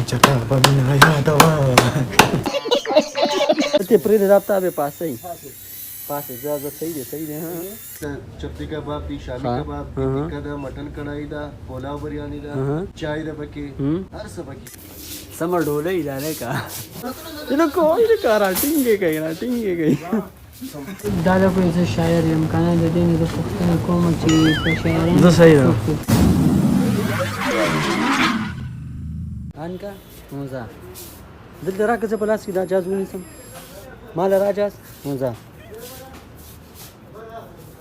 चटा बमिना यादवा ते प्रेर रफ्ता पे पास ही पास है ज़्यादा सही है हाँ चपटी कबाब दी शामी कबाब टिक्का दा मटन कढ़ाई दा पुलाव बिरयानी दा चाय दा बके हर सब बके समर ढोले ही जाने का ये कोई करा टिंगे गई दादा को ऐसे शायर इम्कान दे देंगे तो पुख्तन को मची शायर तो सही है आनका मजा दिल दरा के पलास की राजाज में सम माल राजाज मजा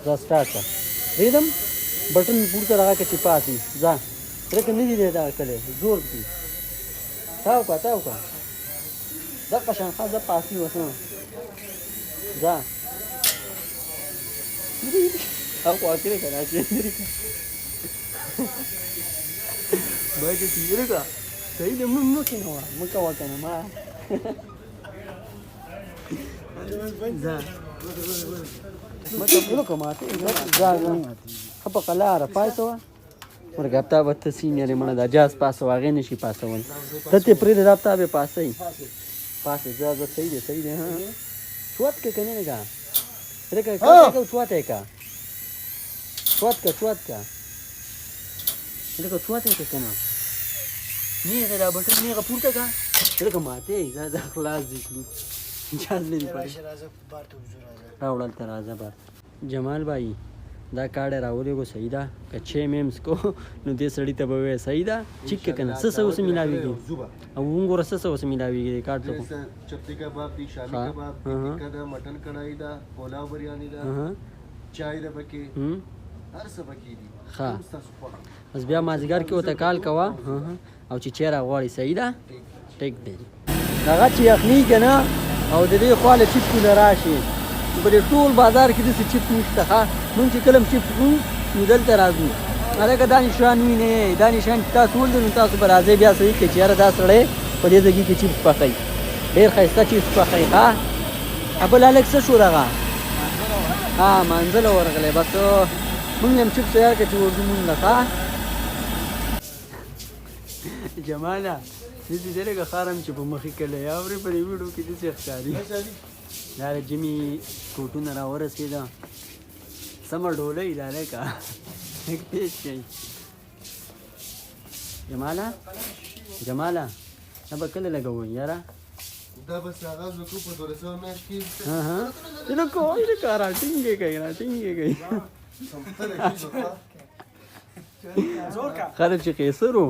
जा स्टार्ट का रिदम बटन पूर कर लगा के चिपा थी जा लेकिन नहीं देता कले जोर की ताऊ का दा कशान खाजा पासी वसना जा aku akhirnya kan aja sendiri kan baik sendiri kan saya dia mungkin orang mengkawakan nama za macam itu kemati za apa kalah apa itu mereka tahu betul sini ada mana dah jas pas wagen ni si pas wagen tapi pernah dah tahu be pas za sahih dia ha cuat ke kene ni kan mereka kau cuat ka cuat ka mereka cuat ke kena ni ada betul ni kapur ka mereka mati ज़्यादा خلاص दिखली जान नहीं पाए रावल तराजा बार जमाल भाई दा काड़े रावले को सही दा कच्चे मेम्स को नु दे सड़ी तबवे सही दा चिक के कना सस उस मिलावी के अब उंगो रस सस उस मिलावी के काट तो चपटी कबाब दी शामी कबाब टिक्का दा मटन कढ़ाई दा पुलाव बिरयानी दा चाय दा बके हर सब बके दी हां बस बिया माजगर के होता काल कवा او چې چیرې غواړي سही ده ټیک دی هغه چې یخني کنه او د دې خواله چیپ کول راشي په دې ټول بازار کې د چیپ نشته ها مونږ چې کلم چیپ کوو نو دلته راځو هغه دانشان ویني دانشان تاسو ولدن تاسو به راځي بیا سړي کې چیرې دا سړی په دې ځای کې چیپ پخای ډېر ښایسته چیپ پخای ها ابل الکس شو راغه ها منځله ورغله بس مونږ هم چیپ تیار کړو چې ورته مونږ نه جماله دې دې له خارم چې په مخې کله یا ورې په ویډیو کې دې ښکاری دا جمی کوټونه را ورسېدا سمر ډولې لاله کا یک پیش شي جماله ابا کله لګو یارا دا بس آغاز وکړو په 200 میاشت کې ها دې کوی کارا ټینګه کوي خلک چې قیصرو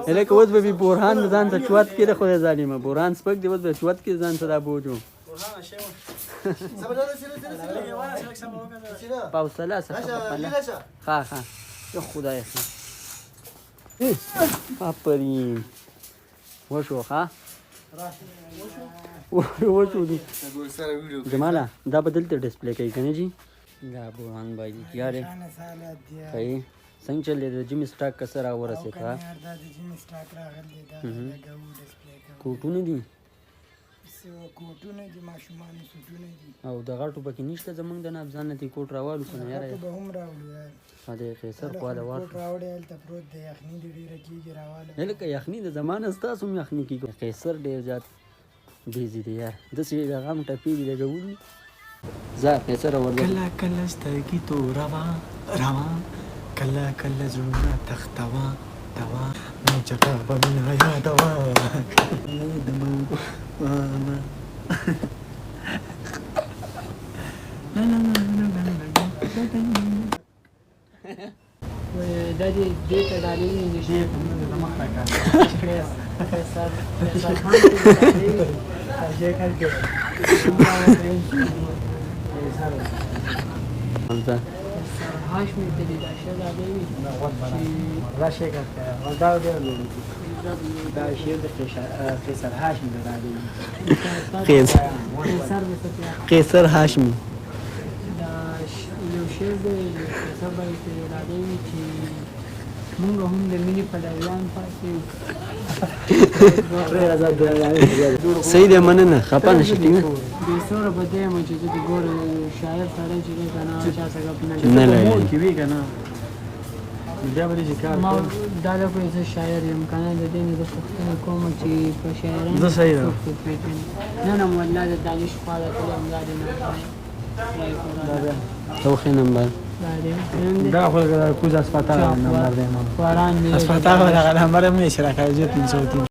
الکه وځ به بورهان ځان ته چوات کړي خو ظالمه بورهان سپک دی وځ به چوات کې ځان ته دا بوجو پاوسله ها یا خدای آفرین وشو ها وشو دی جماله دا بدلته ډسپلی کوي کنه جی دا بورهان بھائی یاره صحیح څنګه چلې د جیم سٹاک کسر اورسه کا دا د جیم سٹاک راغلی دا د ګو ډسپلی کوټونه دي کوټونه دي ماشومان سټونه دي او د غټو پکې نشته زمونږ د نابزان ته کوټ راوالو کنه یاره به هم راوړو یار دا قیصر خو دا کوټ راوړې ال ته پروت دی یخنی دی ډیره کیږي راواله الکه یخنی د زمانه ستاسو یخنی کیږي قیصر ډیر زیات بیزی دی یار د سې د غم ټپی دی لګولي زه قیصر ورته کله کله سترګې تو روا کله کله زړونه تختوا دوا چټا بمینا یادوا دا دې ته ډالې نشي هاشمي تدي دا شي دا دی راشه کړه دا دی دا شي د قیصر هاشمي دا دی قیصر هاشمي دا یو شی دی قیصر باندې دا دی چې موږ هم د مینې په ډایان پاتې صحیح دی مننه خپه نشې ټینګ د سره په دې مې چې د ګور شاعر سره چې کنه چا څنګه نه لګي کی وی کنه بیا به دې چې کار ما کوم. دا له کوم څه شاعر یم کنه د دې نه د پوښتنه کوم چې په شاعرانو زه صحیح یم. څوک څوک پیژني. نه نه والله د دانش خواله کله هم دا دی نه توخي نمبر دا خو د کوز اسپیټال نمبر دی. قرآن دی اسپیټال ولا نمبر مې شراکه 303